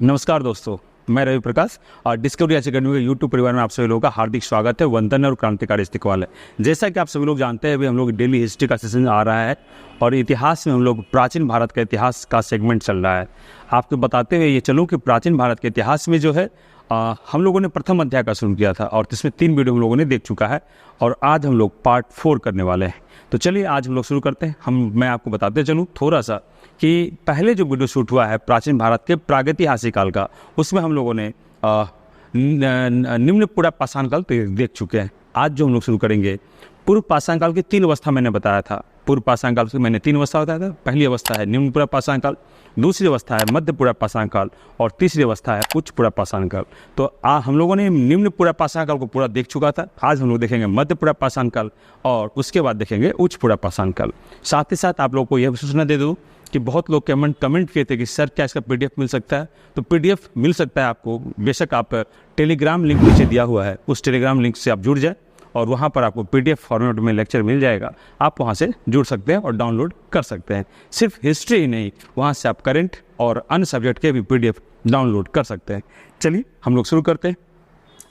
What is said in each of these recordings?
नमस्कार दोस्तों, मैं रवि प्रकाश और डिस्कवरी अकेडमी के यूट्यूब परिवार में आप सभी लोगों का हार्दिक स्वागत है। वंदन और क्रांतिकारी इस्तेकबाल है। जैसा कि आप सभी लोग जानते हैं, अभी हम लोग डेली हिस्ट्री का सेशन आ रहा है और इतिहास में हम लोग प्राचीन भारत का इतिहास का सेगमेंट चल रहा है। आपको बताते हुए ये चलूँ कि प्राचीन भारत के इतिहास में जो है हम लोगों ने प्रथम अध्याय का शुरू किया था और इसमें 3 वीडियो हम लोगों ने देख चुका है और आज हम लोग पार्ट 4 करने वाले हैं। तो चलिए आज हम लोग शुरू करते हैं। मैं आपको बताते चलूँ थोड़ा सा कि पहले जो वीडियो शूट हुआ है प्राचीन भारत के प्रागैतिहासिक काल का, उसमें हम लोगों ने निम्न पूरा पाषाण काल देख चुके हैं। आज जो हम लोग शुरू करेंगे, पूर्व पाषाण काल की 3 अवस्था मैंने बताया था। पूर्व पाषाण काल से मैंने 3 अवस्था बताया था। पहली अवस्था है निम्न पूरा पाषाण काल, दूसरी अवस्था है मध्य पूरा पाषाण काल और तीसरी अवस्था है उच्च पूरा पाषाण काल। तो हम लोगों ने निम्न पूरा पाषाण काल को पूरा देख चुका था। आज हम लोग देखेंगे मध्य पूरा पाषाण काल और उसके बाद देखेंगे उच्च पूरा पाषाण काल। साथ ही साथ आप लोगों को यह भी सूचना दे दूँ कि बहुत लोग कमेंट किए थे कि सर क्या इसका PDF मिल सकता है। तो PDF मिल सकता है आपको। बेशक आप टेलीग्राम लिंक नीचे दिया हुआ है, उस टेलीग्राम लिंक से आप जुड़ जाए और वहाँ पर आपको PDF फॉर्मेट में लेक्चर मिल जाएगा। आप वहाँ से जुड़ सकते हैं और डाउनलोड कर सकते हैं। सिर्फ हिस्ट्री ही नहीं, वहाँ से आप करंट और अन्य सब्जेक्ट के भी PDF डाउनलोड कर सकते हैं। चलिए हम लोग शुरू करते हैं।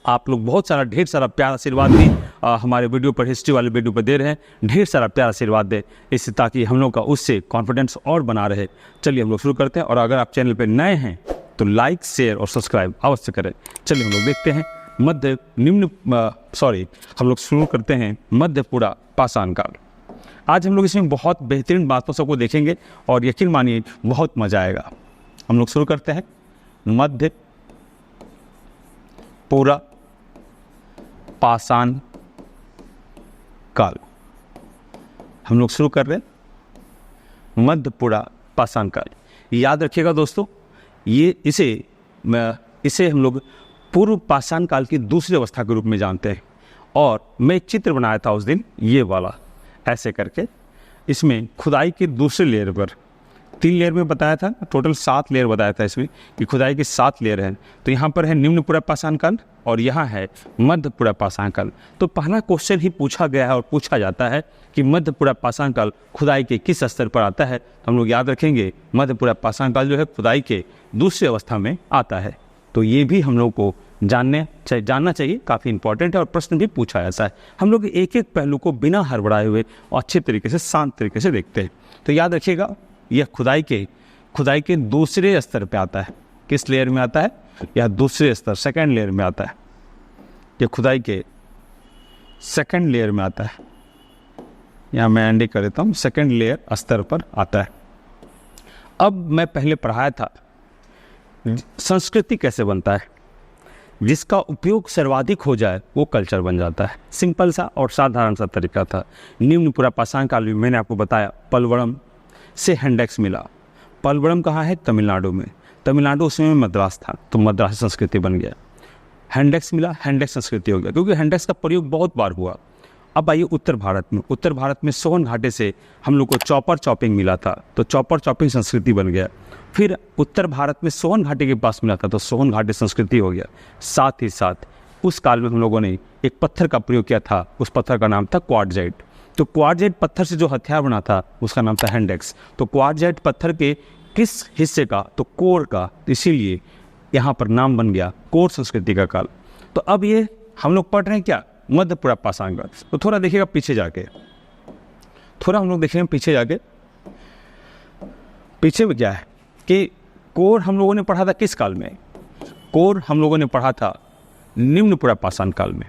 आप लोग बहुत सारा ढेर सारा प्यार आशीर्वाद भी हमारे वीडियो पर, हिस्ट्री वाले वीडियो पर दे रहे हैं। ढेर सारा प्यार आशीर्वाद दे, इससे ताकि हम लोग का उससे कॉन्फिडेंस और बना रहे। चलिए हम लोग शुरू करते हैं और अगर आप चैनल पर नए हैं तो लाइक, शेयर और सब्सक्राइब अवश्य करें। चलिए हम लोग देखते हैं हम लोग शुरू करते हैं मध्य पूरा पाषाण काल। आज हम लोग इसमें बहुत बेहतरीन बातों सबको देखेंगे और यकीन मानिए बहुत मजा आएगा। हम लोग शुरू करते हैं मध्य पूरा पाषाण काल। हम लोग शुरू कर रहे हैं मध्य पूरा पाषाण काल। याद रखिएगा दोस्तों, इसे हम लोग पूर्व पाषाण काल की दूसरी अवस्था के रूप में जानते हैं। और मैं एक चित्र बनाया था उस दिन, ये वाला ऐसे करके। इसमें खुदाई के दूसरे लेयर पर 3 लेयर में बताया था, टोटल 7 लेयर बताया था इसमें कि खुदाई के 7 लेयर हैं। तो यहाँ पर है निम्न पूरा पाषाण काल और यहाँ है मध्य पूरा पाषाण काल। तो पहला क्वेश्चन ही पूछा गया है और पूछा जाता है कि मध्य पूरा पाषाण काल खुदाई के किस स्तर पर आता है। तो हम लोग याद रखेंगे मध्य पूरा पाषाण काल जो है खुदाई के दूसरी अवस्था में आता है। तो ये भी हम लोग को जानना चाहिए, काफ़ी इंपॉर्टेंट है और प्रश्न भी पूछा ऐसा है। हम लोग एक एक पहलू को बिना हड़बड़ाए हुए और अच्छे तरीके से, शांत तरीके से देखते हैं। तो याद रखिएगा, यह खुदाई के दूसरे स्तर पे आता है। किस लेयर में आता है? यह दूसरे स्तर, सेकंड लेयर में आता है। यह खुदाई के सेकंड लेयर में आता है। यहाँ मैं इंडिकेट कर देता हूँ, सेकंड लेयर स्तर पर आता है। अब मैं पहले पढ़ाया था संस्कृति कैसे बनता है। जिसका उपयोग सर्वाधिक हो जाए वो कल्चर बन जाता है। सिंपल सा और साधारण सा तरीका था। निम्न पूरा पाषाण काल में मैंने आपको बताया पलवड़म से हैंडेक्स मिला। पलवड़म कहाँ है? तमिलनाडु में। तमिलनाडु उसमें मद्रास था तो मद्रास संस्कृति बन गया। हैंडेक्स मिला, हैंडेक्स संस्कृति हो गया, क्योंकि हैंडेक्स का प्रयोग बहुत बार हुआ। अब आइए उत्तर भारत में सोहन घाटी से हम लोग को चॉपर चॉपिंग मिला था तो चॉपर चॉपिंग संस्कृति बन गया। फिर उत्तर भारत में सोहन घाटी के पास मिला था तो सोहन घाटी संस्कृति हो गया। साथ ही साथ उस काल में हम लोगों ने एक पत्थर का प्रयोग किया था, उस पत्थर का नाम था क्वार्टजाइट। तो क्वार्टजाइट पत्थर से जो हथियार बना था उसका नाम था हैंडेक्स। तो क्वार्टजाइट पत्थर के किस हिस्से का? तो कोर का। इसीलिए यहाँ पर नाम बन गया कोर संस्कृति का काल। तो अब ये हम लोग पढ़ रहे हैं क्या? मध्य पूरा पाषाण काल। तो थोड़ा देखिएगा पीछे जाके, पीछे में क्या है कि कोर हम लोगों ने पढ़ा था किस काल में? कोर हम लोगों ने पढ़ा था निम्न पूरा पाषाण काल में।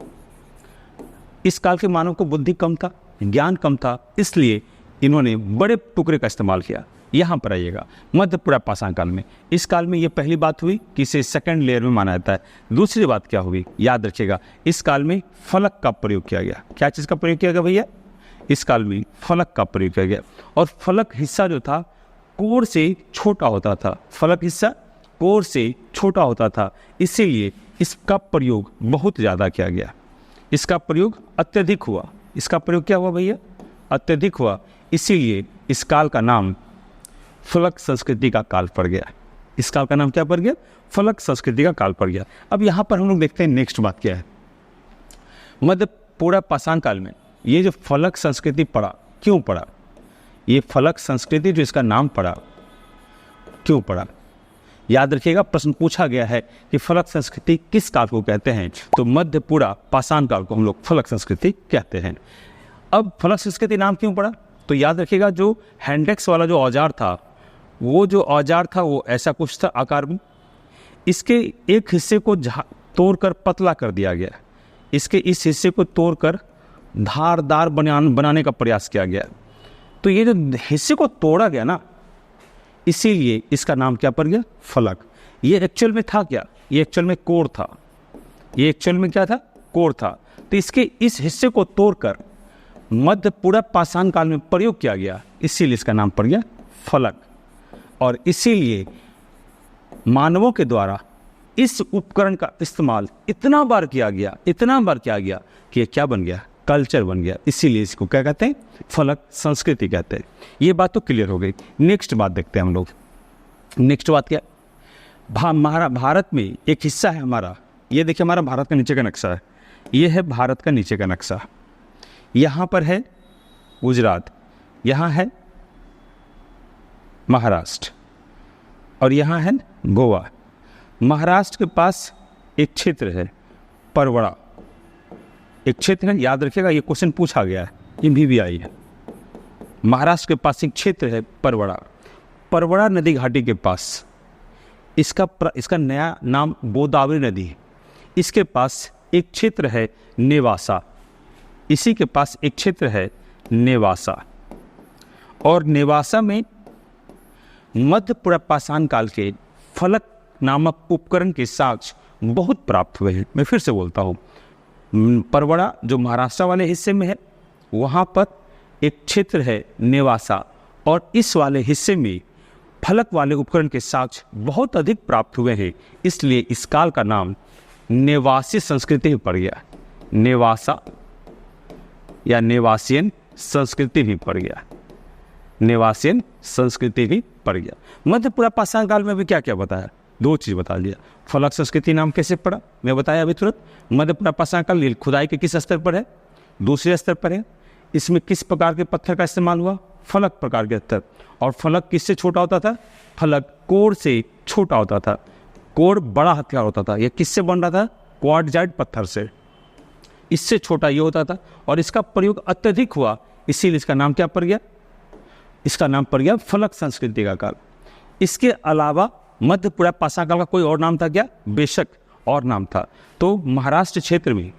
इस काल के मानव को बुद्धि कम था, ज्ञान कम था, इसलिए इन्होंने बड़े टुकड़े का इस्तेमाल किया। यहाँ पर आइएगा मध्य पूरा पाषाण काल में। इस काल में ये पहली बात हुई कि इसे सेकंड लेयर में माना जाता है। दूसरी बात क्या हुई? याद रखिएगा, इस काल में फलक का प्रयोग किया गया। क्या चीज़ का प्रयोग किया गया भैया? इस काल में फलक का प्रयोग किया गया और फलक हिस्सा जो था कोर से छोटा होता था। फलक हिस्सा कोर से छोटा होता था, इसीलिए इसका प्रयोग बहुत ज़्यादा किया गया। इसका प्रयोग अत्यधिक हुआ। इसका प्रयोग क्या हुआ भैया? अत्यधिक हुआ। इसीलिए इस काल का नाम फलक संस्कृति का काल पड़ गया। इस काल का नाम क्या पड़ गया? फलक संस्कृति का काल पड़ गया। अब यहाँ पर हम लोग देखते हैं नेक्स्ट बात क्या है। मध्य पूरा पाषाण काल में ये जो फलक संस्कृति पड़ा, क्यों पड़ा? ये फलक संस्कृति जो इसका नाम पड़ा, क्यों पड़ा? याद रखिएगा, प्रश्न पूछा गया है कि फलक संस्कृति किस काल को कहते हैं, तो मध्यपुरा पाषाण काल को हम लोग फलक संस्कृति कहते हैं। अब फलक संस्कृति नाम क्यों पड़ा, तो याद रखिएगा जो हैंडेक्स वाला जो औजार था, वो जो औजार था वो ऐसा कुछ था आकार में, इसके एक हिस्से को तोड़कर पतला कर दिया गया, इसके इस हिस्से को तोड़कर धारदार बनाने का प्रयास किया गया। तो ये जो हिस्से को तोड़ा गया ना, इसीलिए इसका नाम क्या पड़ गया, फलक। ये एक्चुअल में था क्या, ये एक्चुअल में कोर था, ये एक्चुअल में क्या था, कोर था। तो इसके इस हिस्से को तोड़कर मध्यपुरा पाषाण काल में प्रयोग किया गया, इसीलिए इसका नाम पड़ गया फलक। और इसीलिए मानवों के द्वारा इस उपकरण का इस्तेमाल इतना बार किया गया कि ये क्या बन गया, कल्चर बन गया। इसीलिए इसको क्या कहते हैं, फलक संस्कृति कहते हैं। ये बात तो क्लियर हो गई। नेक्स्ट बात देखते हैं हम लोग। नेक्स्ट बात क्या, भारत में एक हिस्सा है हमारा, ये देखिए हमारा भारत का नीचे का नक्शा है, ये है भारत का नीचे का नक्शा। यहाँ पर है गुजरात, यहाँ है महाराष्ट्र और यहाँ है गोवा। महाराष्ट्र के पास एक क्षेत्र है परवड़ा, एक क्षेत्र है, याद रखिएगा ये क्वेश्चन पूछा गया है, ये भी आई है। महाराष्ट्र के पास एक क्षेत्र है परवड़ा, परवड़ा नदी घाटी के पास, इसका नया नाम गोदावरी नदी है। इसके पास एक क्षेत्र है नेवासा, इसी के पास एक क्षेत्र है नेवासा। और नेवासा में मध्यपुरा पाषाण काल के फलक नामक उपकरण के साक्ष्य बहुत प्राप्त हुए हैं। मैं फिर से बोलता हूँ, परवड़ा जो महाराष्ट्र वाले हिस्से में है, वहाँ पर एक क्षेत्र है नेवासा, और इस वाले हिस्से में फलक वाले उपकरण के साक्ष्य बहुत अधिक प्राप्त हुए हैं। इसलिए इस काल का नाम नेवासी संस्कृति भी पड़ गया, नेवासा या नेवासियन संस्कृति भी पड़ गया, नेवासियन संस्कृति भी पड़ गया। मध्यपुरा पाषाण काल में भी क्या क्या बताया, दो चीज़ बता दिया। फलक संस्कृति नाम कैसे पड़ा, मैं बताया अभी तुरंत। मध्यपुरा पाषाण काल खुदाई के किस स्तर पर है, दूसरे स्तर पर है। इसमें किस प्रकार के पत्थर का इस्तेमाल हुआ, फलक प्रकार के स्तर। और फलक किससे छोटा होता था, फलक कोर से छोटा होता था। कोर बड़ा हथियार होता था, यह किससे बन रहा था, क्वार्टजाइट पत्थर से, इससे छोटा ये होता था। और इसका प्रयोग अत्यधिक हुआ, इसीलिए इसका नाम क्या पड़ गया, इसका नाम पड़ गया फलक संस्कृति का काल। इसके अलावा मध्यपुरा पाषाण काल का कोई और नाम था क्या, बेशक और नाम था। तो महाराष्ट्र क्षेत्र में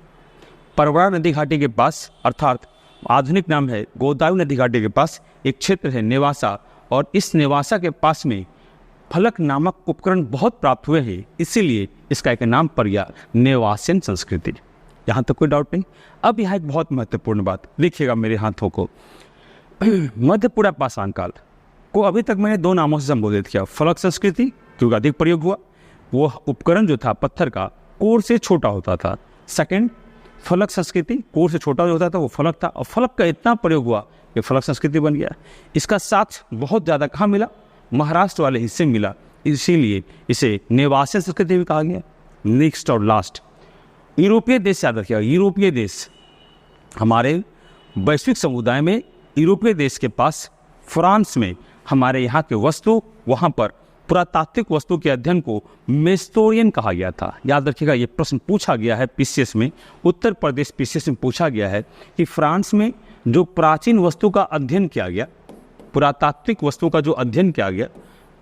परवड़ा नदी घाटी के पास, अर्थात आधुनिक नाम है गोदावरी नदी घाटी के पास, एक क्षेत्र है नेवासा, और इस नेवासा के पास में फलक नामक उपकरण बहुत प्राप्त हुए हैं, इसीलिए इसका एक नाम पड़ गया नेवासियन संस्कृति। यहाँ तक कोई डाउट नहीं। अब यहाँ एक बहुत महत्वपूर्ण बात, देखिएगा मेरे हाथों को। मध्यपुरा पाषाण काल को अभी तक मैंने दो नामों से संबोधित किया, फलक संस्कृति क्योंकि अधिक प्रयोग हुआ, वो उपकरण जो था पत्थर का कोर से छोटा होता था। सेकंड, फलक संस्कृति, कोर से छोटा जो होता था वो फलक था, और फलक का इतना प्रयोग हुआ कि फलक संस्कृति बन गया। इसका साथ बहुत ज़्यादा कहाँ मिला, महाराष्ट्र वाले हिस्से में मिला, इसीलिए इसे नेवासियन संस्कृति भी कहा गया। नेक्स्ट और लास्ट, यूरोपीय देश याद रखिएगा। यूरोपीय देश, हमारे वैश्विक समुदाय में यूरोपीय देश के पास फ्रांस में हमारे यहाँ के वस्तु, वहाँ पर पुरातात्विक वस्तु के अध्ययन को मेस्तोरियन कहा गया था। याद रखिएगा, ये प्रश्न पूछा गया है पीसीएस में, उत्तर प्रदेश पीसीएस में पूछा गया है कि फ्रांस में जो प्राचीन वस्तु का अध्ययन किया गया, पुरातात्विक वस्तु का जो अध्ययन किया गया,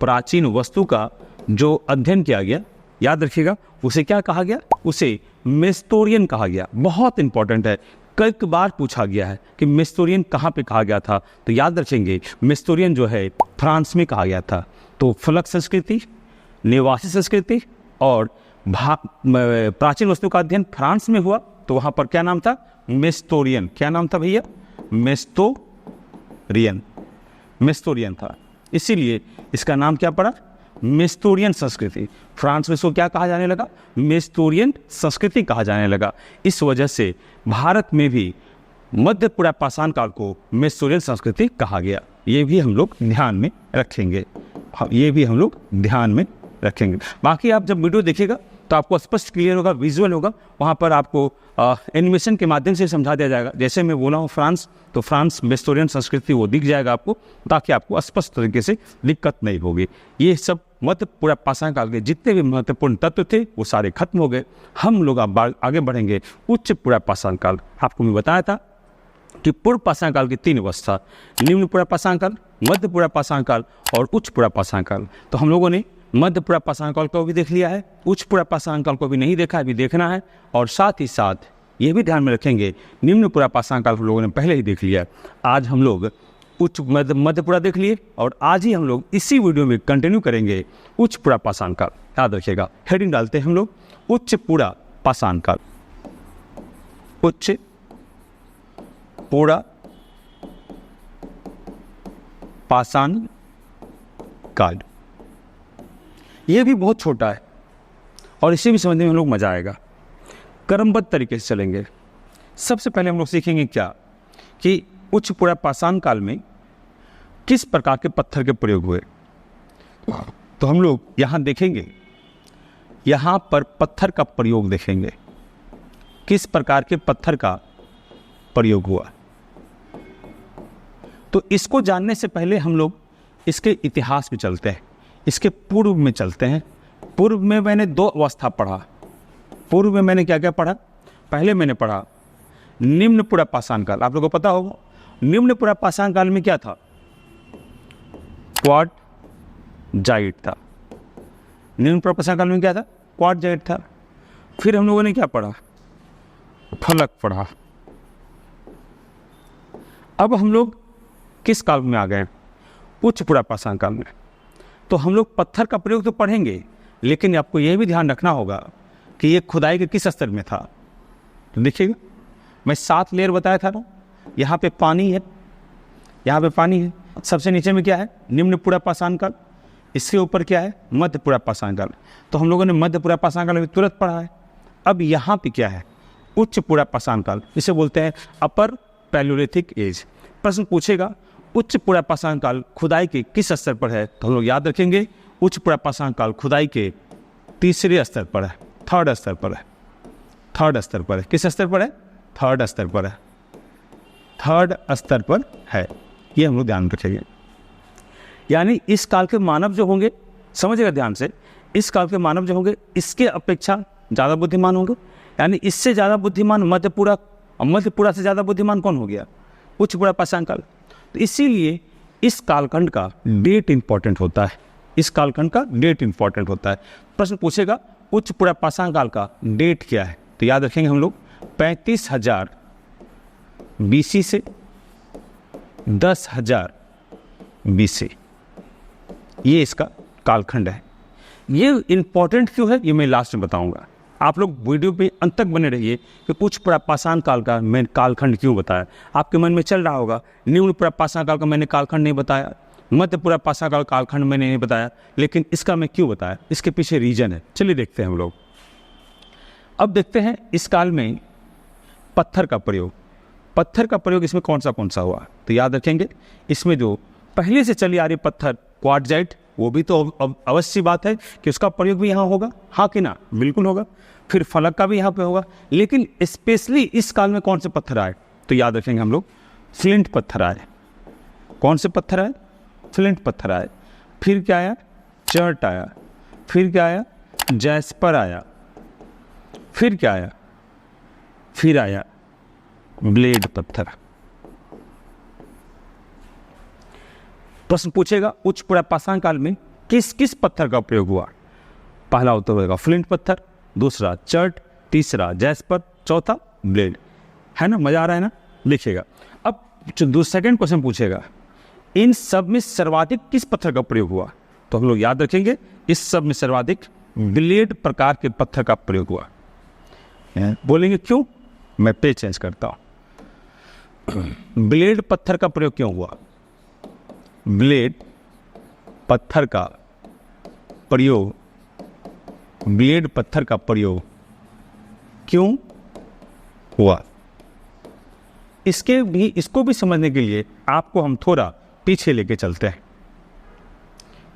प्राचीन वस्तु का जो अध्ययन किया गया, याद रखिएगा उसे क्या कहा गया, उसे मेस्तोरियन कहा गया। बहुत इंपॉर्टेंट है, कई बार पूछा गया है कि मेस्तोरियन कहाँ पे कहा गया था, तो याद रखेंगे मेस्तोरियन जो है फ्रांस में कहा गया था। तो फलक संस्कृति, नेवासी संस्कृति और प्राचीन वस्तु का अध्ययन फ्रांस में हुआ, तो वहाँ पर क्या नाम था, मेस्तोरियन। क्या नाम था भैया, मेस्तोरियन, मेस्तोरियन था। इसीलिए इसका नाम क्या पड़ा, मेस्तोरियन संस्कृति। फ्रांस में इसको क्या कहा जाने लगा, मेस्तोरियन संस्कृति कहा जाने लगा। इस वजह से भारत में भी मध्यपुरा पाषाण काल को मेस्तोरियन संस्कृति कहा गया। ये भी हम लोग ध्यान में रखेंगे, ये भी हम लोग ध्यान में रखेंगे। बाकी आप जब वीडियो देखिएगा तो आपको स्पष्ट क्लियर होगा, विजुअल होगा, वहाँ पर आपको एनिमेशन के माध्यम से समझा दिया जाएगा। जैसे मैं बोला हूँ फ्रांस, तो फ्रांस मेस्तोरियन संस्कृति वो दिख जाएगा आपको, ताकि आपको स्पष्ट तरीके से दिक्कत नहीं होगी। ये सब मध्य पूरा पाषाण काल के जितने भी महत्वपूर्ण तत्व थे वो सारे खत्म हो गए। हम लोग अब आगे बढ़ेंगे उच्च पूरा पाषाण काल। आपको मैं बताया था कि पूर्व पाषाण काल की 3 अवस्था, निम्न पूरा पाषाण काल, मध्य पूरा पाषाण काल और उच्च पूरा पाषाण काल। तो हम लोगों ने मध्य पूरा पाषाण काल को भी देख लिया है, उच्च पूरा पाषाण काल को भी नहीं देखा, अभी देखना है। और साथ ही साथ ये भी ध्यान में रखेंगे निम्न पूरा पाषाण काल हम लोगों ने पहले ही देख लिया। आज हम लोग उच्च मध्य पूरा देख लिए और आज ही हम लोग इसी वीडियो में कंटिन्यू करेंगे उच्च पूरा पाषाण काल। याद रखिएगा, हेडिंग डालते हैं हम लोग उच्च पूरा पाषाण काल। उच्च पूरा पाषाण काल, ये भी बहुत छोटा है और इसे भी समझने में हम लोग मजा आएगा। क्रमबद्ध तरीके से चलेंगे। सबसे पहले हम लोग सीखेंगे क्या कि उच्च पूरा पाषाण काल में किस प्रकार के पत्थर के प्रयोग हुए। तो हम लोग यहाँ देखेंगे, यहाँ पर पत्थर का प्रयोग देखेंगे, किस प्रकार के पत्थर का प्रयोग हुआ। तो इसको जानने से पहले हम लोग इसके इतिहास में चलते हैं, इसके पूर्व में चलते हैं। पूर्व में मैंने 2 अवस्था पढ़ा। पूर्व में मैंने क्या क्या पढ़ा? पहले मैंने पढ़ा निम्न पूरा पाषाण काल। आप लोगों को पता होगा निम्न पूरा पाषाण काल में क्या था? क्वार्टजाइट था। निम्न पूरा पाषाण काल में क्या था? क्वार्टजाइट था। फिर हम लोगों ने क्या पढ़ा? फलक पढ़ा। अब हम लोग किस काल में आ गए? उच्च पूरा पाषाण काल में। तो हम लोग पत्थर का प्रयोग तो पढ़ेंगे, लेकिन आपको यह भी ध्यान रखना होगा कि ये खुदाई के किस स्तर में था। तो देखिएगा, मैं 7 लेयर बताया था ना, यहाँ पे पानी है, यहाँ पे पानी है। सबसे नीचे में क्या है? निम्न पूरा पाषाण काल। इसके ऊपर क्या है? मध्य पूरा पाषाण काल। तो हम लोगों ने मध्य पूरा पाषाण काल में तुरंत पढ़ा है। अब यहाँ पे क्या है? उच्च पूरा पाषाण काल। इसे बोलते हैं अपर पैलियोलिथिक एज। प्रश्न पूछेगा उच्च पूरा पाषाण काल खुदाई के किस स्तर पर है? तो हम लोग याद रखेंगे उच्च पूरा पाषाण काल खुदाई के 3रे स्तर पर है, 3rd स्तर पर है। 3rd स्तर पर है। किस स्तर पर है? 3rd स्तर पर है। 3rd स्तर पर है, ये हम लोग ध्यान रखेंगे। यानी इस काल के मानव जो होंगे, समझिएगा ध्यान से, इस काल के मानव जो होंगे इसके अपेक्षा ज़्यादा बुद्धिमान होंगे। यानी इससे ज़्यादा बुद्धिमान मध्यपुरा, और मध्यपुरा से ज़्यादा बुद्धिमान कौन हो गया? उच्च पूरा पाषाण काल। तो इसीलिए इस कालखंड का डेट इंपॉर्टेंट होता है। इस कालखंड का डेट इंपॉर्टेंट होता है। प्रश्न पूछेगा उच्च पूरा पाषाण काल का डेट क्या है? तो याद रखेंगे हम लोग 35,000 BC से 10,000 BC, ये इसका कालखंड है। ये इंपॉर्टेंट क्यों है ये मैं लास्ट में बताऊंगा। आप लोग वीडियो पे अंत तक बने रहिए कि उच्च पूरा पाषाण काल का मैं कालखंड क्यों बताया। आपके मन में चल रहा होगा निम्न पूरा पाषाण काल का मैंने कालखंड नहीं बताया, मध्य पूरा पाषाण काल कालखंड मैंने नहीं बताया, लेकिन इसका मैं क्यों बताया? इसके पीछे रीजन है। चलिए देखते हैं हम लोग। अब देखते हैं इस काल में पत्थर का प्रयोग। पत्थर का प्रयोग इसमें कौन सा हुआ? तो याद रखेंगे इसमें जो पहले से चली आ रही पत्थर क्वार्टजाइट, वो भी तो अवश्य बात है कि उसका प्रयोग भी यहाँ होगा, हाँ कि ना? बिल्कुल होगा। फिर फलक का भी यहाँ पे होगा। लेकिन स्पेशली इस काल में कौन से पत्थर आए? तो याद रखेंगे हम लोग फ्लिंट पत्थर आए। कौन से पत्थर आए? फ्लिंट पत्थर आए। फिर क्या आया? चर्ट आया। फिर क्या आया? जैस्पर आया। फिर क्या आया? फिर आया ब्लेड पत्थर। प्रश्न पूछेगा उच्च पूरा पाषाण काल में किस किस पत्थर का प्रयोग हुआ? पहला उत्तर होगा फ्लिंट पत्थर, दूसरा चर्ट, तीसरा जैस्पर, चौथा ब्लेड। है ना? मजा आ रहा है ना? लिखिएगा। अब जो सेकंड क्वेश्चन पूछेगा इन सब में सर्वाधिक किस पत्थर का प्रयोग हुआ? तो हम लोग याद रखेंगे इस सब में सर्वाधिक ब्लेड प्रकार के पत्थर का प्रयोग हुआ। बोलेंगे क्यों? मैं पेज चेंज करता हूं। ब्लेड पत्थर का प्रयोग क्यों हुआ? ब्लेड पत्थर का प्रयोग, ब्लेड पत्थर का प्रयोग क्यों हुआ? इसको भी समझने के लिए आपको हम थोड़ा पीछे लेके चलते हैं।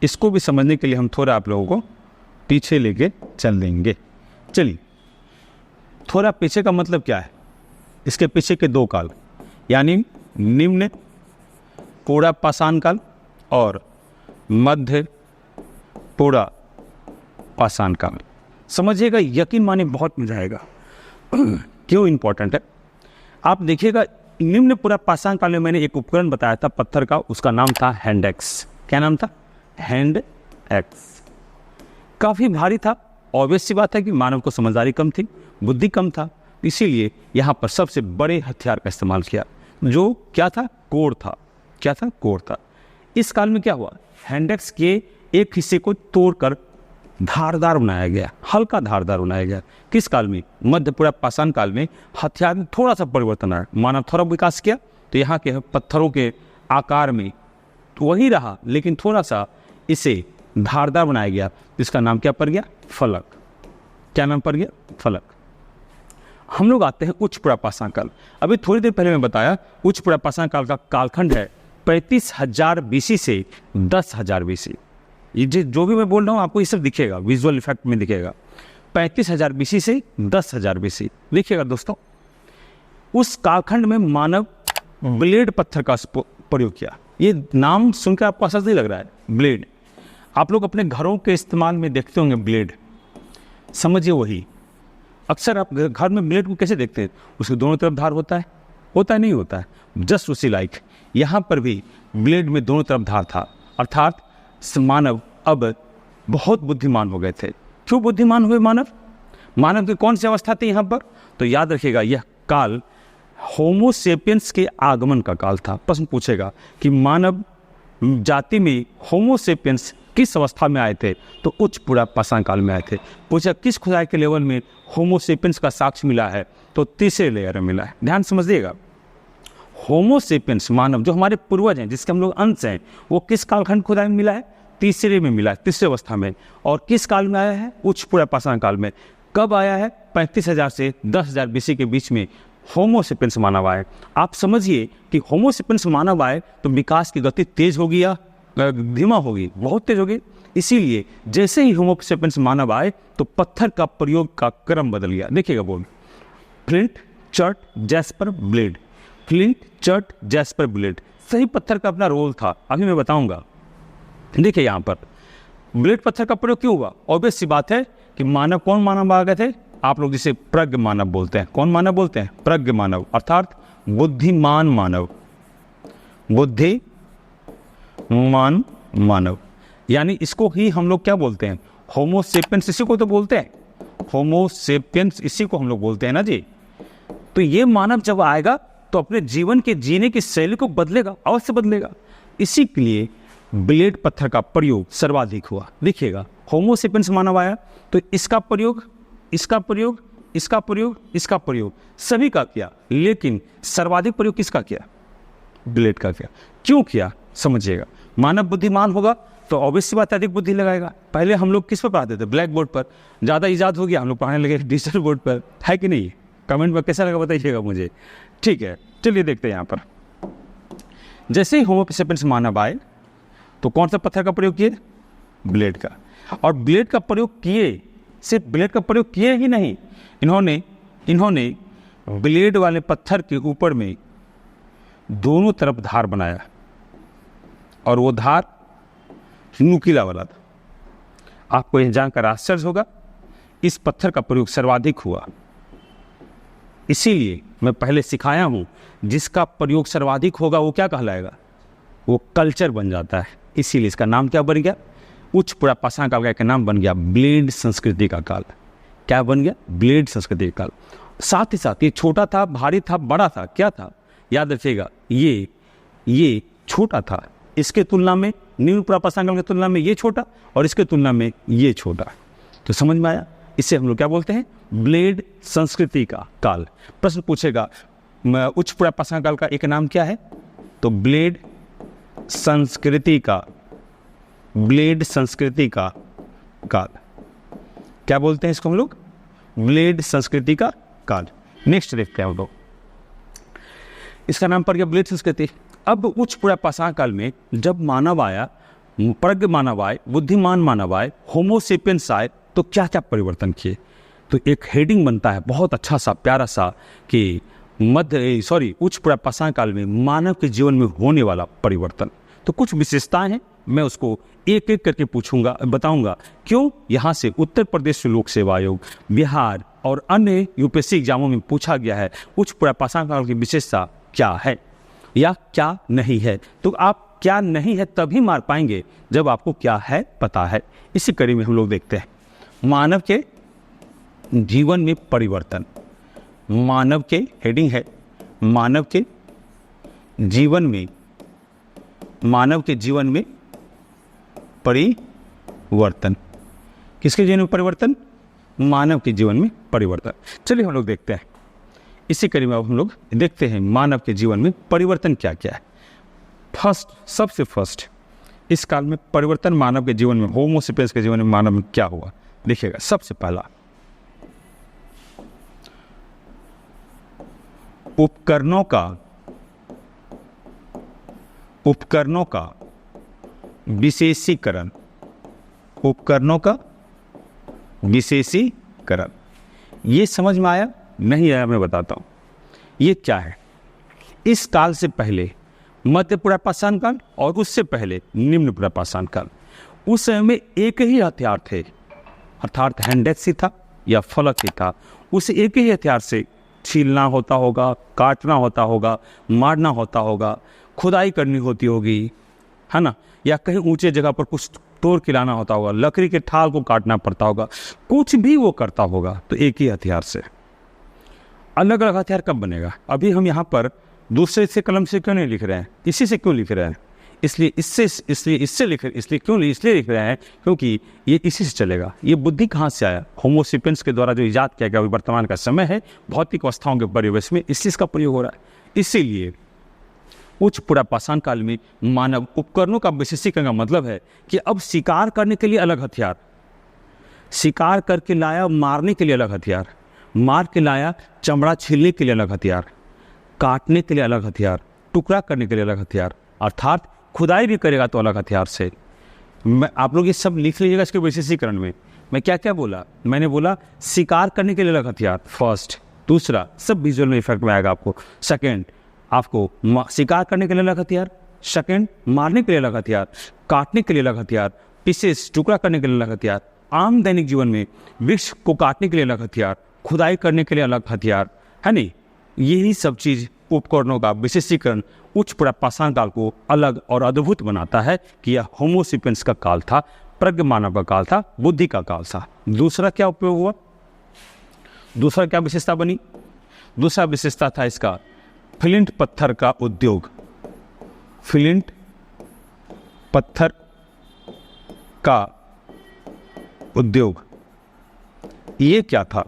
इसको भी समझने के लिए हम थोड़ा आप लोगों को पीछे लेके चल देंगे। चलिए, थोड़ा पीछे का मतलब क्या है? इसके पीछे के 2 काल, यानी निम्न पूरा पाषाण काल और मध्य पूरा पाषाण काल। समझिएगा, यकीन माने बहुत मजा आएगा। क्यों इंपॉर्टेंट है आप देखिएगा। निम्न पूरा पाषाण काल में मैंने एक उपकरण बताया था पत्थर का, उसका नाम था हैंड एक्स। क्या नाम था? Hand axe. काफ़ी भारी था। ऑब्वियस सी बात है कि मानव को समझदारी कम थी, बुद्धि कम था, इसीलिए यहाँ पर सबसे बड़े हथियार का इस्तेमाल किया, जो क्या था? कोर था। क्या था? कोर था। इस काल में क्या हुआ? हैंड एक्स के एक हिस्से को तोड़कर धारदार बनाया गया, हल्का धारदार बनाया गया। किस काल में? मध्य पूरा पाषाण काल में हथियार में थोड़ा सा परिवर्तन आया। मानव थोड़ा विकास किया तो यहाँ के पत्थरों के आकार में तो वही रहा, लेकिन थोड़ा सा इसे धारदार बनाया गया। इसका नाम क्या पड़ गया? फलक। क्या नाम पड़ गया? फलक। हम लोग आते हैं उच्च पूरा पाषाण काल। अभी थोड़ी देर पहले मैं बताया उच्च पूरा पाषाण काल का कालखंड है 35,000 बीसी से 10,000 बीसी। ये जो भी मैं बोल रहा हूँ आपको ये सब दिखेगा, विजुअल इफेक्ट में दिखेगा। 35,000 बीसी से 10,000 बीसी दिखेगा दोस्तों। उस कालखंड में मानव ब्लेड पत्थर का प्रयोग किया। ये नाम सुनकर आपको असर नहीं लग रहा है? ब्लेड आप लोग अपने घरों के इस्तेमाल में देखते होंगे। ब्लेड समझिए वही। अक्सर आप घर में ब्लेड को कैसे देखते हैं? उसके दोनों तरफ धार होता है? होता है? नहीं होता है? जस्ट उसी लाइक यहाँ पर भी ब्लेड में दोनों तरफ धार था, अर्थात मानव अब बहुत बुद्धिमान हो गए थे। क्यों बुद्धिमान हुए मानव? मानव की कौन सी अवस्था थी यहाँ पर? तो याद रखिएगा, यह काल होमो सेपियंस के आगमन का काल था। प्रश्न पूछेगा कि मानव जाति में होमो सेपियंस किस अवस्था में आए थे? तो उच्च पूरा पाषाण काल में आए थे। पूछा किस खुदाई के लेवल में होमो सेपियंस का साक्ष्य मिला है? तो तीसरे लेयर में मिला है। ध्यान समझिएगा, होमो सेपियंस मानव जो हमारे पूर्वज हैं, जिसके हम लोग अंश हैं, वो किस कालखंड खुदाई में मिला है? तीसरे में मिला है, तीसरे अवस्था में। और किस काल में आया है? उच्च पूरा पाषाण काल में। कब आया है? 35,000 से 10,000 बीसी के बीच में होमो सेपियंस मानव आए। आप समझिए कि होमो सेपियंस मानव आए तो विकास की गति तेज होगी या धीमा होगी? बहुत तेज होगी। इसीलिए जैसे ही होमो सेपियंस मानव आए तो पत्थर का प्रयोग का क्रम बदल गया। देखिएगा बोल, flint, chert, jasper, blade. Flint, chert, jasper, blade. सही पत्थर का अपना रोल था, अभी मैं बताऊंगा। देखिए यहाँ पर ब्लेड पत्थर का प्रयोग क्यों हुआ? ऑब्वियस सी बात है कि मानव, कौन मानव आ गए थे? आप लोग जिसे प्रज्ञ मानव बोलते हैं। कौन मानव बोलते हैं? प्रज्ञ मानव, अर्थात बुद्धिमान मानव। बुद्धिमान मानव, यानी इसको ही हम लोग क्या बोलते हैं? होमो सेपियंस। इसी को तो बोलते हैं होमो सेपियंस, इसी को हम लोग बोलते हैं ना जी। तो ये मानव जब आएगा तो अपने जीवन के जीने की शैली को बदलेगा, अवश्य बदलेगा। इसी के लिए ब्लेड पत्थर का प्रयोग सर्वाधिक हुआ। देखिएगा, होमो सेपियंस मानव आया तो इसका प्रयोग, इसका प्रयोग, इसका प्रयोग, इसका प्रयोग सभी का किया, लेकिन सर्वाधिक प्रयोग किसका किया? ब्लेड का किया। क्यों किया? समझिएगा, मानव बुद्धिमान होगा तो ऑब्वियस बात अधिक बुद्धि लगाएगा। पहले हम लोग किस पर पढ़ाते थे? ब्लैक बोर्ड पर। ज़्यादा ईजाद हो गया, हम लोग पढ़ाने लगे डिजिटल बोर्ड पर। है कि नहीं? कमेंट में कैसा लगा बताइएगा मुझे। ठीक है, चलिए देखते हैं यहाँ पर। जैसे ही होमो सेपियंस मानव आए तो कौन सा पत्थर का प्रयोग किए? ब्लेड का। और ब्लेड का प्रयोग किए, सिर्फ ब्लेड का प्रयोग किए ही नहीं, इन्होंने ब्लेड वाले पत्थर के ऊपर में दोनों तरफ धार बनाया, और वो धार नुकीला वाला था। आपको यह जानकर आश्चर्य होगा, इस पत्थर का प्रयोग सर्वाधिक हुआ। इसीलिए मैं पहले सिखाया हूं, जिसका प्रयोग सर्वाधिक होगा वो क्या कहलाएगा? वो कल्चर बन जाता है। इसीलिए इसका नाम क्या बन गया? उच्च पूरा पाषाण काल का नाम बन गया ब्लेड संस्कृति का काल। क्या बन गया? ब्लेड संस्कृति का काल। साथ ही साथ ये छोटा था, भारी था, बड़ा था। क्या था? याद रखिएगा, ये छोटा था। इसके तुलना में, निम्न पूरा पाषाण काल की तुलना में ये छोटा, और इसके तुलना में ये छोटा। तो समझ में आया? इसे हम लोग क्या बोलते हैं? ब्लेड संस्कृति का काल। प्रश्न पूछेगा उच्च पूरा पाषाण काल का एक नाम क्या है? तो ब्लेड संस्कृति का, ब्लेड संस्कृति का काल। क्या बोलते हैं इसको हम लोग? ब्लेड संस्कृति का काल। नेक्स्ट देखते हैं हम लोग, इसका नाम पड़ गया ब्लेड संस्कृति। अब उच्च पूरा पाषाण काल में जब मानव आया, प्रज्ञ मानव आए, बुद्धिमान मानव आए, होमो सेपियंस आए, तो क्या क्या परिवर्तन किए? तो एक हेडिंग बनता है बहुत अच्छा सा, प्यारा सा, कि उच्च पूरा पाषाण काल में मानव के जीवन में होने वाला परिवर्तन। तो कुछ विशेषताएं हैं, मैं उसको एक एक करके पूछूंगा, बताऊंगा क्यों। यहाँ से उत्तर प्रदेश लोक सेवा आयोग, बिहार और अन्य यूपीएससी एग्जामों में पूछा गया है उच्च पूर्वापाषाण काल की विशेषता क्या है या क्या नहीं है। तो आप क्या नहीं है तभी मार पाएंगे जब आपको क्या है पता है। इसी कड़ी में हम लोग देखते हैं मानव के जीवन में परिवर्तन। मानव के हेडिंग है मानव के जीवन में, मानव के जीवन में परिवर्तन। किसके जीवन में परिवर्तन? मानव के जीवन में परिवर्तन। चलिए हम लोग देखते हैं इसी कड़ी में। अब हम लोग देखते हैं मानव के जीवन में परिवर्तन क्या क्या है। सबसे फर्स्ट इस काल में परिवर्तन मानव के जीवन में, होमो सेपियंस के जीवन में मानव में क्या हुआ देखिएगा। सबसे पहला उपकरणों का विशेषीकरण। उपकरणों का विशेषीकरण, ये समझ में आया नहीं आया मैं बताता हूं। ये क्या है? इस काल से पहले मध्य पूर्वापाषाण काल और उससे पहले निम्न पूर्वापाषाण काल, उस समय में एक ही हथियार थे, अर्थात हैंडेक्स ही था या फलक ही था। उस एक ही हथियार से छीलना होता होगा, काटना होता होगा, मारना होता होगा, खुदाई करनी होती होगी, है ना, या कहीं ऊंचे जगह पर कुछ तोड़ के लाना होता होगा, लकड़ी के ठाल को काटना पड़ता होगा, कुछ भी वो करता होगा तो एक ही हथियार से। अलग अलग हथियार कब बनेगा? अभी हम यहाँ पर दूसरे से कलम से क्यों नहीं लिख रहे हैं, इसी से क्यों लिख रहे हैं? इसलिए लिख रहे हैं क्योंकि ये इसी से चलेगा। ये बुद्धि कहाँ से आया? होमो सेपियंस के द्वारा जो इजाद किया गया वर्तमान का समय है, भौतिक अवस्थाओं के परिवेश में इस चीज़ का प्रयोग हो रहा है। इसीलिए उच्च पूर्वापाषाण काल में मानव उपकरणों का विशेषीकरण का मतलब है कि अब शिकार करने के लिए अलग हथियार, शिकार करके लाया मारने के लिए अलग हथियार, मार के लाया चमड़ा छीलने के लिए अलग हथियार, काटने के लिए अलग हथियार, टुकड़ा करने के लिए अलग हथियार, अर्थात खुदाई भी करेगा तो अलग हथियार से। मैं आप लोग ये सब लिख लीजिएगा इसके विशेषीकरण में। मैं क्या क्या बोला? मैंने बोला शिकार करने के लिए अलग हथियार, फर्स्ट। दूसरा, सब विजुअल में इफेक्ट में आएगा आपको। सेकेंड, आपको शिकार करने के लिए अलग हथियार। सेकेंड, मारने के लिए अलग हथियार, काटने के लिए अलग हथियार, पीसेस टुकड़ा करने के लिए अलग हथियार, आम दैनिक जीवन में वृक्ष को काटने के लिए अलग हथियार, खुदाई करने के लिए अलग हथियार, है नहीं। यही सब चीज़ उपकरणों का विशेषीकरण उच्च पूर्वापाषाण काल को अलग और अद्भुत बनाता है कि यह होमो सेपियंस का काल था, प्रज्ञ मानव का काल था, बुद्धि का काल था। दूसरा क्या उपयोग हुआ? दूसरा क्या विशेषता बनी? दूसरा विशेषता था इसका फ्लिंट पत्थर का उद्योग। फ्लिंट पत्थर का उद्योग, ये क्या था?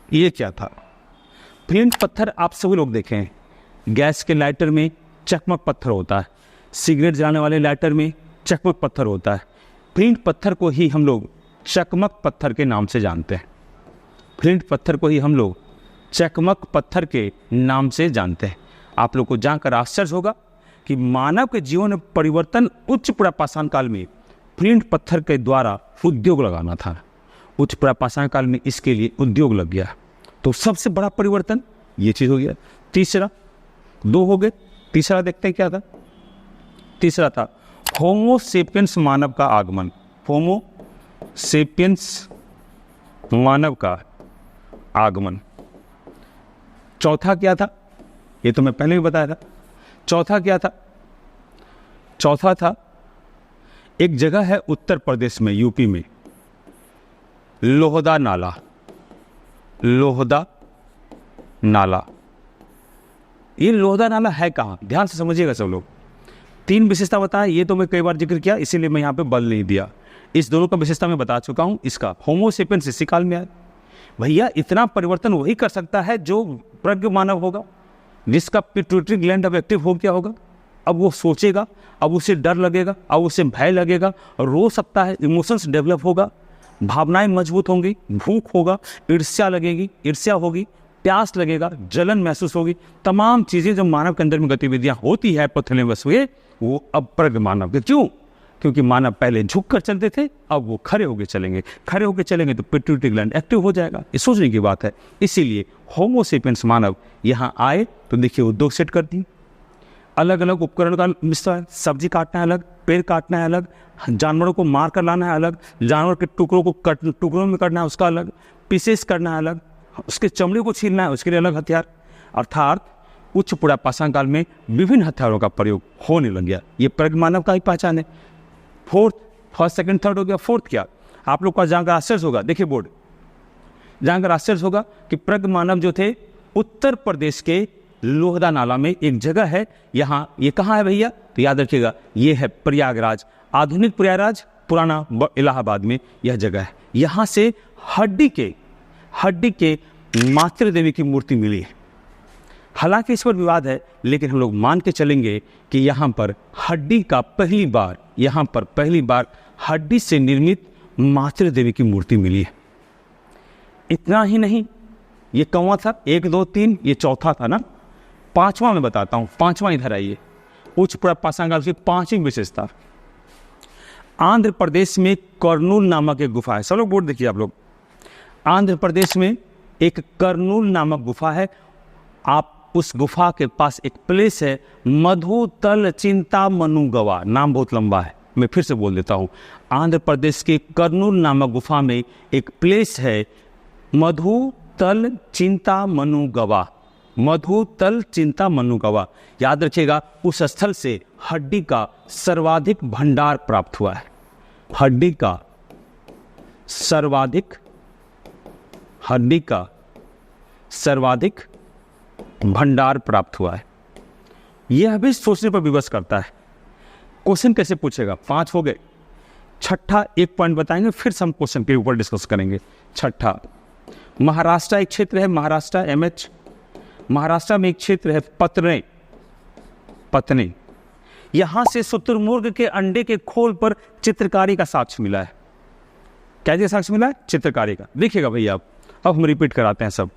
ये क्या था? फ्लिंट पत्थर आप सभी लोग देखें, गैस के लाइटर में चकमक पत्थर होता है, सिगरेट जलाने वाले लाइटर में चकमक पत्थर होता है। फ्लिंट पत्थर को ही हम लोग चकमक पत्थर के नाम से जानते हैं। फ्लिंट पत्थर को ही हम लोग चकमक पत्थर के नाम से जानते हैं। आप लोग को जानकर आश्चर्य होगा कि मानव के जीवन में परिवर्तन उच्च पूर्वापाषाण काल में फ्लिंट पत्थर के द्वारा उद्योग लगाना था। उच्च पूर्वापाषाण काल में इसके लिए उद्योग लग गया। तो सबसे बड़ा परिवर्तन ये चीज़ हो गया। तीसरा, दो हो गए, तीसरा देखते हैं क्या था? तीसरा था होमो सेपियंस मानव का आगमन। होमो सेपियंस मानव का आगमन। चौथा क्या था? ये तो मैं पहले भी बताया था। चौथा क्या था? चौथा था एक जगह है उत्तर प्रदेश में, यूपी में, लोहदा नाला। लोहदा नाला, ये लोहदा नाला है कहाँ? ध्यान से समझिएगा सब लोग। तीन विशेषता बताया, ये तो मैं कई बार जिक्र किया, इसीलिए मैं यहाँ पे बल नहीं दिया। इस दोनों का विशेषता मैं बता चुका हूँ। इसका होमो सेपियंस इसी काल में आया। भैया इतना परिवर्तन वही कर सकता है जो प्रज्ञ मानव होगा, जिसका पिट्यूटरी ग्लैंड अब एक्टिव हो गया होगा। अब वो सोचेगा, अब उसे डर लगेगा, अब उसे भय लगेगा, रो सकता है, इमोशंस डेवलप होगा, भावनाएं मजबूत होंगी, भूख होगा, ईर्ष्या लगेगी, ईर्ष्या होगी, प्यास लगेगा, जलन महसूस होगी। तमाम चीज़ें जो मानव के अंदर में गतिविधियां होती है पथलेवश हुए, वो अब प्रज्ञ मानव के। क्यों? क्योंकि मानव पहले झुक कर चलते थे, अब वो खड़े होकर चलेंगे। खड़े होकर चलेंगे तो पिट्यूटरी ग्लैंड एक्टिव हो जाएगा। ये सोचने की बात है। इसीलिए होमो सेपियंस मानव यहाँ आए तो देखिए उद्योग सेट कर दिए। अलग अलग उपकरण का मिश्रण, सब्जी काटना है अलग, पेड़ काटना है अलग, जानवरों को मार कर लाना है अलग, जानवर के टुकड़ों को टुकड़ों में करना है उसका अलग, पीसेस करना है अलग, उसके चमड़े को छीलना है उसके लिए अलग हथियार। अर्थात उच्च पुरापाषाण काल में विभिन्न हथियारों का प्रयोग होने लग गया। ये प्रग मानव का ही पहचान है। फर्स्ट सेकंड थर्ड हो गया, फोर्थ क्या आप लोग का जानकर आश्चर्य होगा, देखिए बोर्ड, जानकर आश्चर्य होगा कि प्रग मानव जो थे उत्तर प्रदेश के लोहदा नाला में एक जगह है, यहाँ ये कहाँ है भैया, तो याद रखिएगा ये है प्रयागराज, आधुनिक प्रयागराज, पुराना इलाहाबाद में यह जगह है। यहाँ से हड्डी के मातृ देवी की मूर्ति मिली है। हालांकि इस पर विवाद है, लेकिन हम लोग मान के चलेंगे कि यहाँ पर हड्डी का पहली बार हड्डी से निर्मित मातृ देवी की मूर्ति मिली है। इतना ही नहीं, ये कौवा था, 1 2 3, ये चौथा था ना, पांचवा मैं बताता हूँ, पांचवा इधर आइए। उच्च पुरापाषाण काल की पांचवी विशेषता, आंध्र प्रदेश में कर्नूल नामक एक गुफा है। सब लोग बोर्ड देखिए आप लोग, आंध्र प्रदेश में एक कर्नूल नामक गुफा है। आप उस गुफा के पास एक प्लेस है मधुतल चिंतामनुगवा, नाम बहुत लंबा है, मैं फिर से बोल देता हूँ। आंध्र प्रदेश के कर्नूल नामक गुफा में एक प्लेस है मधुतल चिंतामनुगवा, मधुतल चिंतामनुगवा। याद रखिएगा, उस स्थल से हड्डी का सर्वाधिक भंडार प्राप्त हुआ है। हड्डी का सर्वाधिक भंडार प्राप्त हुआ है। यह भी सोचने पर विवश करता है। क्वेश्चन कैसे पूछेगा, 5 हो गए। छठा एक पॉइंट बताएंगे, फिर से हम क्वेश्चन के ऊपर डिस्कस करेंगे। छठा, महाराष्ट्र एक क्षेत्र है, महाराष्ट्र MH, महाराष्ट्र में एक क्षेत्र है पत्नी। यहां से शुतुरमुर्ग के अंडे के खोल पर चित्रकारी का साक्ष्य मिला है। क्या साक्ष्य मिला है? चित्रकारी का। देखिएगा भैया, अब हम रिपीट कराते हैं सब।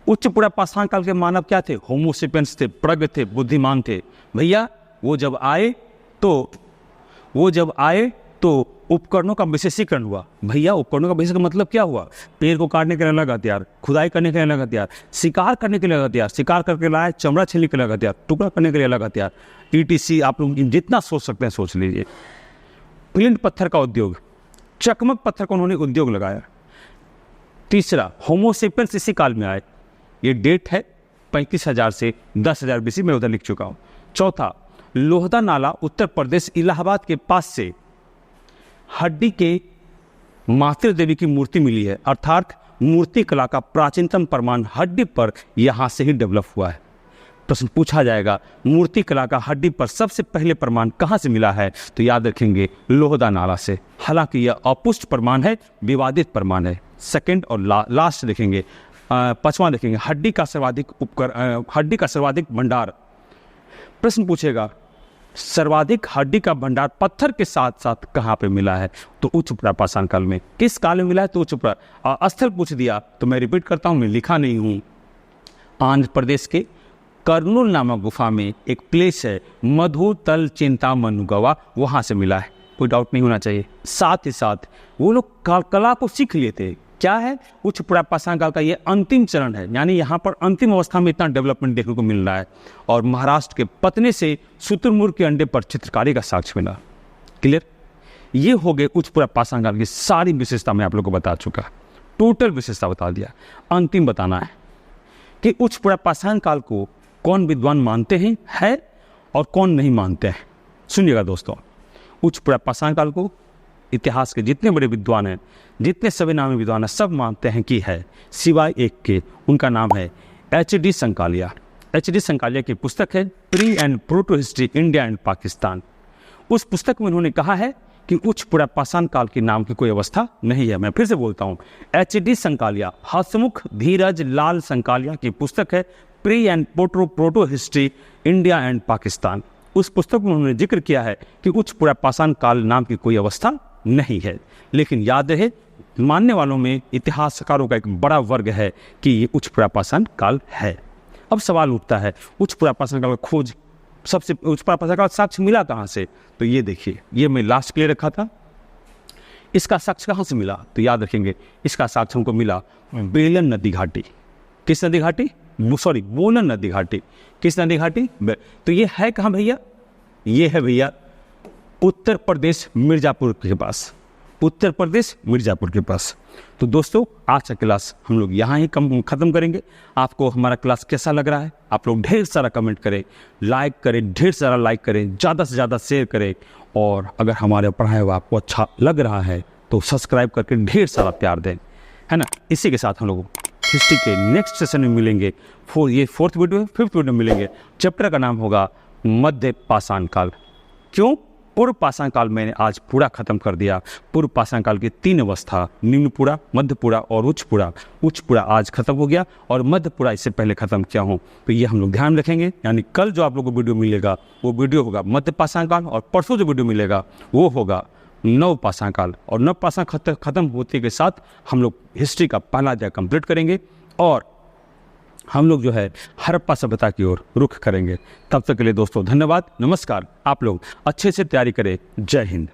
उच्च पुरापाषाण काल के मानव क्या थे? होमो सेपियंस थे, प्रज्ञ थे, बुद्धिमान थे। भैया वो जब आए तो उपकरणों का विशेषीकरण हुआ। भैया उपकरणों का विशेषीकरण मतलब क्या हुआ? पेड़ को काटने के लिए अलग हथियार, खुदाई करने के लिए अलग हथियार, शिकार करने के लिए अलग हथियार, शिकार करके लाए चमड़ा छीलने के लिए अलग हथियार, टुकड़ा करने के लिए अलग हथियार, ETC आप लोग जितना सोच सकते हैं सोच लीजिए। फ्लिंट पत्थर का उद्योग, चकमक पत्थर का उन्होंने उद्योग लगाया। तीसरा, होमो सेपियंस इसी काल में आए। ये डेट है 35,000 से 10,000 BC में, उधर लिख चुका हूँ। चौथा, लोहदा नाला उत्तर प्रदेश इलाहाबाद के पास से हड्डी के मातृ देवी की मूर्ति मिली है। अर्थात मूर्ति कला का प्राचीनतम प्रमाण हड्डी पर यहाँ से ही डेवलप हुआ है। प्रश्न पूछा जाएगा, मूर्ति कला का हड्डी पर सबसे पहले प्रमाण कहाँ से मिला है? तो याद रखेंगे लोहदा नाला से। हालांकि यह अपुष्ट प्रमाण है, विवादित प्रमाण है। सेकंड और लास्ट देखेंगे, 5वां देखेंगे, हड्डी का सर्वाधिक भंडार। प्रश्न पूछेगा सर्वाधिक हड्डी का भंडार पत्थर के साथ साथ कहाँ पे मिला है? तो उच्च पुरापाषाण काल में। किस काल में मिला है? तो उच्च स्थल पूछ दिया तो मैं रिपीट करता हूँ, मैं लिखा नहीं हूँ। आंध्र प्रदेश के कर्नूल नामक गुफा में एक प्लेस है मधुतल चिंतामनुगवा, वहाँ से मिला है, कोई डाउट नहीं होना चाहिए। साथ ही साथ वो लोग कला को सीख लिए थे। क्या है? उच्च पुरापाषाण काल का ये अंतिम चरण है, यानी यहाँ पर अंतिम अवस्था में इतना डेवलपमेंट देखने को मिल रहा है। और महाराष्ट्र के पत्नी से शुतुरमुर्ग के अंडे पर चित्रकारी का साक्ष्य मिला। क्लियर? ये हो गए उच्च पुरापाषाण काल की सारी विशेषता मैं आप लोग को बता चुका, टोटल विशेषता बता दिया। अंतिम बताना है कि उच्च पुरापाषाण काल को कौन विद्वान मानते हैं है और कौन नहीं मानते हैं। सुनिएगा दोस्तों, उच्च पुरापाषाण काल को इतिहास के जितने बड़े विद्वान हैं, जितने सभी नामी विद्वान हैं, सब मानते हैं कि है, सिवाय एक के। उनका नाम है HD संकालिया। HD संकालिया की पुस्तक है pre and proto history India and Pakistan. उस पुस्तक में उन्होंने कहा है कि उच्च पुरापाषाण काल के नाम की कोई अवस्था नहीं है। मैं फिर से बोलता हूँ, HD संकालिया, हसमुख धीरज लाल संकालिया की पुस्तक है pre and proto history India and Pakistan. उस पुस्तक में उन्होंने जिक्र किया है कि उच्च पुरापाषाण काल नाम की कोई अवस्था नहीं है। लेकिन याद रहे, मानने वालों में इतिहासकारों का एक बड़ा वर्ग है कि ये उच्च पुरापाषाण काल है। अब सवाल उठता है, उच्च पुरापाषाण काल का खोज, सबसे उच्च पुरापाषाण काल साक्ष्य मिला कहाँ से? तो ये देखिए, ये मैं लास्ट के लिए रखा था। इसका साक्ष्य कहाँ से मिला? तो याद रखेंगे, इसका साक्ष्य हमको मिला बेलन नदी घाटी। किस नदी घाटी? बोलन नदी घाटी। किस नदी घाटी? तो ये है कहाँ भैया? ये है भैया उत्तर प्रदेश मिर्ज़ापुर के पास, उत्तर प्रदेश मिर्ज़ापुर के पास। तो दोस्तों आज का क्लास हम लोग यहाँ ही ख़त्म करेंगे। आपको हमारा क्लास कैसा लग रहा है? आप लोग ढेर सारा कमेंट करें, लाइक करें, ढेर सारा लाइक करें, ज़्यादा से ज़्यादा शेयर करें, और अगर हमारे पढ़ाई हुआ आपको अच्छा लग रहा है तो सब्सक्राइब करके ढेर सारा प्यार दें, है ना। इसी के साथ हम लोग हिस्ट्री के नेक्स्ट सेशन में मिलेंगे। ये 4th वीडियो है, 5th वीडियो में मिलेंगे। चैप्टर का नाम होगा मध्य पाषाण काल। क्यों? पूर्व पाषाण काल मैंने आज पूरा खत्म कर दिया। पूर्व पाषाण काल की 3 अवस्था, निम्नपुरा, मध्यपुरा और उच्चपुरा। उच्चपुरा आज खत्म हो गया और मध्यपुरा इससे पहले खत्म किया हूँ। तो ये हम लोग ध्यान रखेंगे। यानी कल जो आप लोगों को वीडियो मिलेगा वो वीडियो होगा मध्य पाषाण काल, और परसों जो वीडियो मिलेगा वो होगा नव पाषाण काल। और नव पाषाण खत्म होते के साथ हम लोग हिस्ट्री का पहला अध्याय कंप्लीट करेंगे और हम लोग जो है हड़प्पा सभ्यता की ओर रुख करेंगे। तब तक के लिए दोस्तों धन्यवाद, नमस्कार। आप लोग अच्छे से तैयारी करें। जय हिंद।